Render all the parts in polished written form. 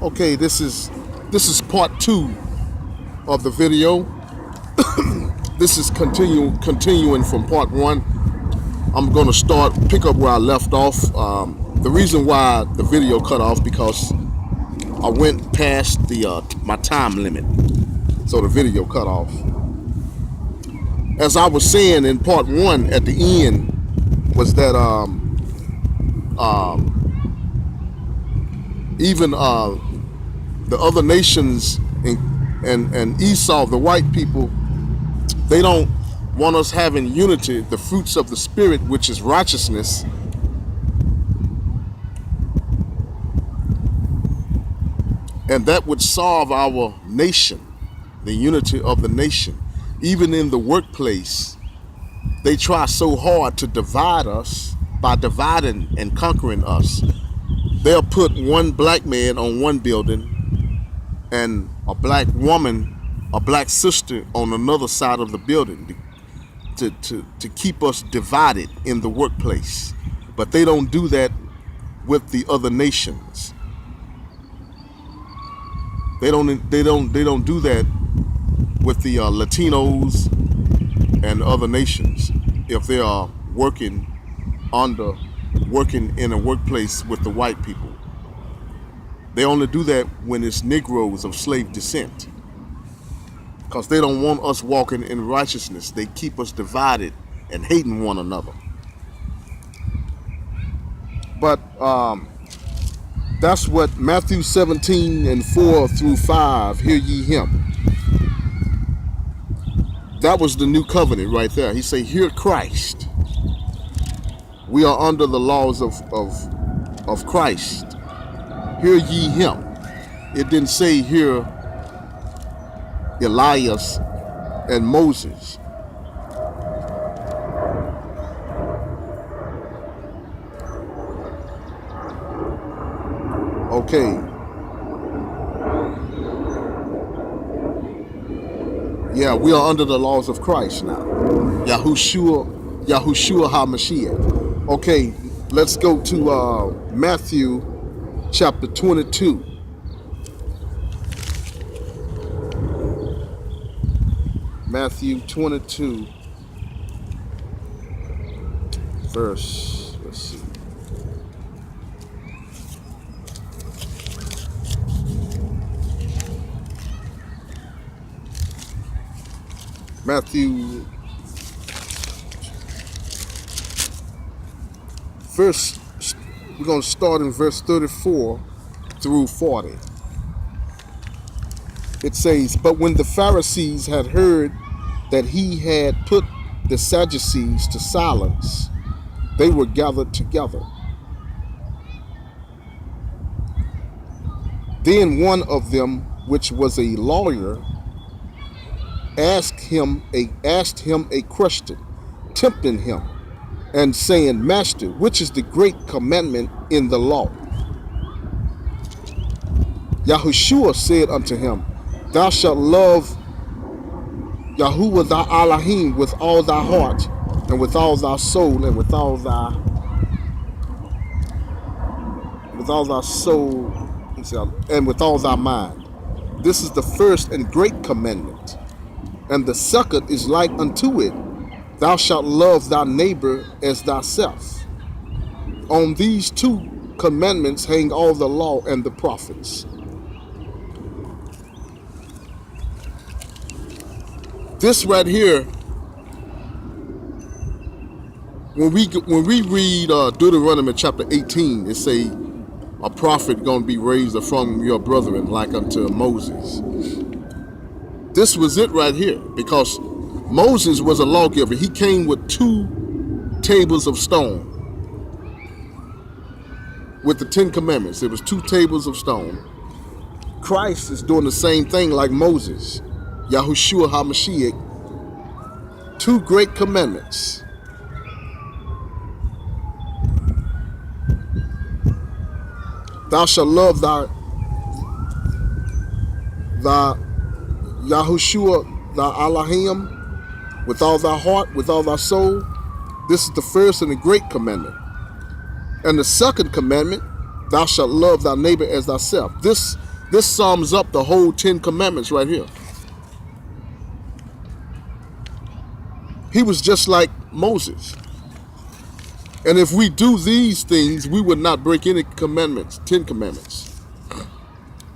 Okay, this is part two of the video. This is continuing from part one. I'm going to pick up where I left off. The reason why the video cut off because I went past my time limit, so the video cut off. As I was saying in part one, at the end was that even the other nations and Esau, the white people, they don't want us having unity, the fruits of the Spirit, which is righteousness. And that would solve our nation, the unity of the nation. Even in the workplace, they try so hard to divide us by dividing and conquering us. They'll put one black man on one building and a black woman, a black sister on another side of the building to keep us divided in the workplace. But they don't do that with the other nations. They don't do that with the Latinos and other nations if they are working in a workplace with the white people. They only do that when it's Negroes of slave descent, because they don't want us walking in righteousness. They keep us divided and hating one another. But that's what Matthew 17:4-5, hear ye him. That was the new covenant right there. He say, hear Christ. We are under the laws of Christ. Hear ye him. It didn't say hear Elias and Moses. Okay. Yeah, we are under the laws of Christ now. Yahushua HaMashiach. Okay, let's go to Matthew chapter 22. Matthew 22, verse, let's see. Matthew, we're going to start in verse 34 through 40. It says, but when the Pharisees had heard that he had put the Sadducees to silence, they were gathered together. Then one of them, which was a lawyer, asked him a question, tempting him, and saying, Master, which is the great commandment in the law? Yahushua said unto him, Thou shalt love Yahuwah thy Elohim with all thy heart, and with all thy soul, and with all thy soul, and with all thy mind. This is the first and great commandment. And the second is like unto it, Thou shalt love thy neighbor as thyself. On these two commandments hang all the law and the prophets. This right here, when we read Deuteronomy chapter 18, it say a prophet gonna be raised from your brethren like unto Moses. This was it right here, because Moses was a lawgiver. He came with 2 tables of stone with the 10 commandments. It was 2 tables of stone. Christ is doing the same thing like Moses. Yahushua HaMashiach, 2 great commandments. Thou shalt love thy Yahushua, thy Elohim, with all thy heart, with all thy soul. This is the first and the great commandment. And the second commandment, thou shalt love thy neighbor as thyself. This This sums up the whole 10 commandments right here. He was just like Moses. And if we do these things, we would not break any commandments, 10 commandments.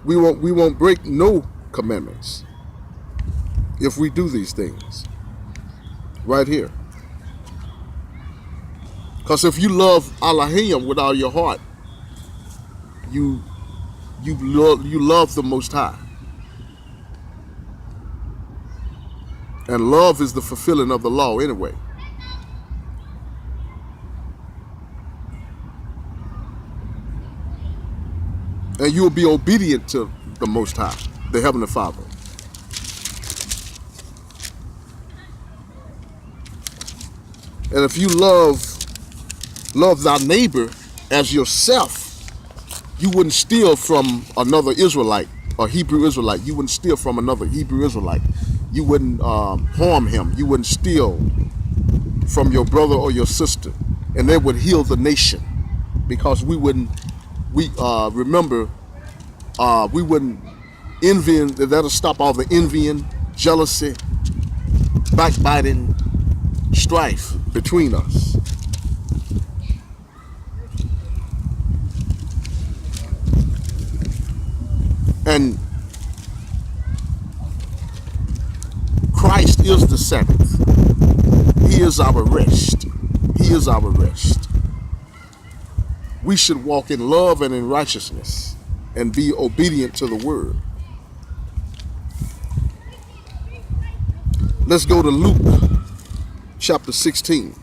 We won't break no commandments if we do these things right here. Because if you love Elohim with all your heart, you love the Most High. And love is the fulfilling of the law anyway. And you'll be obedient to the Most High, the Heavenly Father. And if you love thy neighbor as yourself, you wouldn't steal from another Israelite or Hebrew Israelite. You wouldn't steal from another Hebrew Israelite. You wouldn't harm him. You wouldn't steal from your brother or your sister. And that would heal the nation, because we wouldn't envy. That'll stop all the envying, jealousy, backbiting, strife between us. And Christ is the Sabbath. He is our rest. He is our rest. We should walk in love and in righteousness and be obedient to the word. Let's go to Luke chapter 16.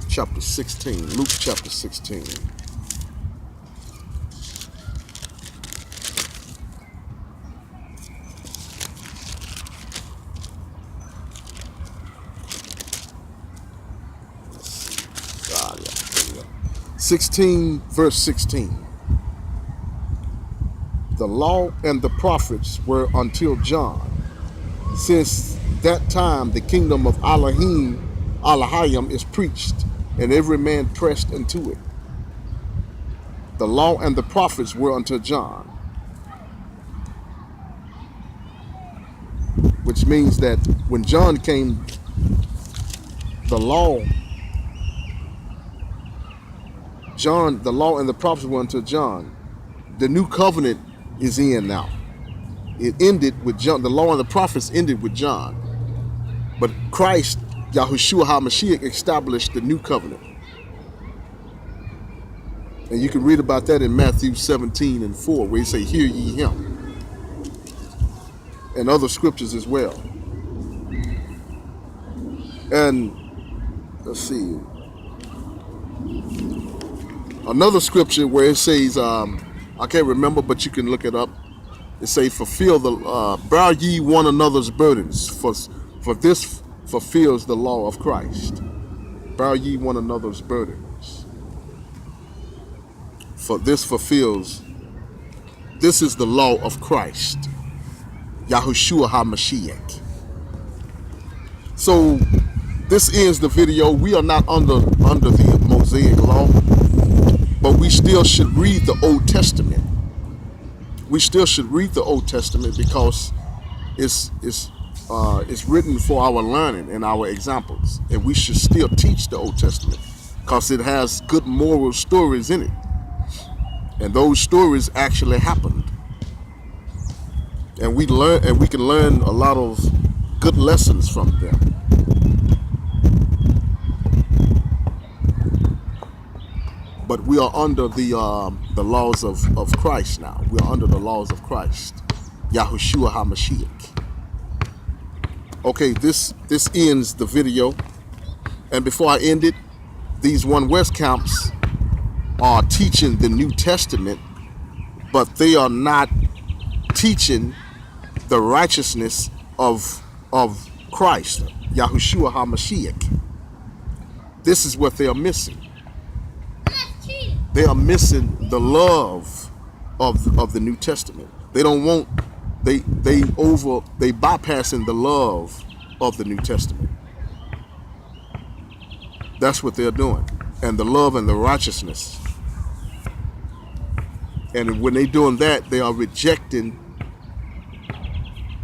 Chapter 16, Luke chapter 16. God, yeah. 16 verse 16. The law and the prophets were until John. Since that time the kingdom of Elohim is preached, and every man pressed into it. The law and the prophets were until John. Which means that when John came, the law and the prophets were until John. The new covenant is in now. It ended with John. The law and the prophets ended with John. But Christ, Yahushua HaMashiach, established the new covenant. And you can read about that in Matthew 17:4, where he say, "Hear ye him." And other scriptures as well. And let's see. Another scripture where it says, I can't remember, but you can look it up. It say, bear ye one another's burdens, for this fulfills the law of Christ. Bear ye one another's burdens, for this fulfills. This is the law of Christ, Yahushua HaMashiach. So this ends the video. We are not under the Mosaic law, but we still should read the Old Testament. We still should read the Old Testament because it's written for our learning and our examples, and we should still teach the Old Testament because it has good moral stories in it, and those stories actually happened, and we can learn a lot of good lessons from them. But we are under the laws of Christ now. We are under the laws of Christ, Yahushua HaMashiach. Okay, this ends the video. And before I end it, these One West camps are teaching the New Testament, but they are not teaching the righteousness of Christ, Yahushua HaMashiach. This is what they are missing. They are missing the love of the New Testament. They don't want, they bypassing the love of the New Testament. That's what they're doing. and the love and the righteousness. And when they're doing that, they are rejecting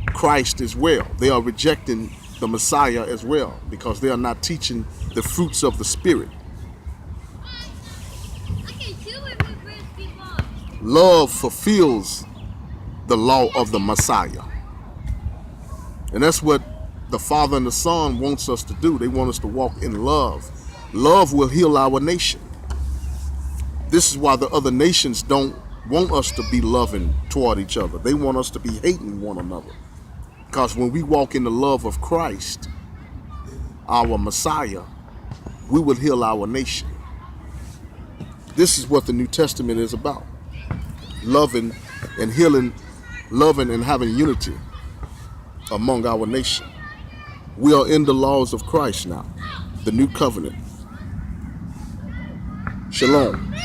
Christ as well. They are rejecting the Messiah as well, because they are not teaching the fruits of the Spirit. Love fulfills the law of the Messiah. And that's what the Father and the Son wants us to do. They want us to walk in love. Love will heal our nation. This is why the other nations don't want us to be loving toward each other. They want us to be hating one another. Because when we walk in the love of Christ, our Messiah, we will heal our nation. This is what the New Testament is about. Loving and healing, loving and having unity among our nation. We are in the laws of Christ now, the new covenant. Shalom.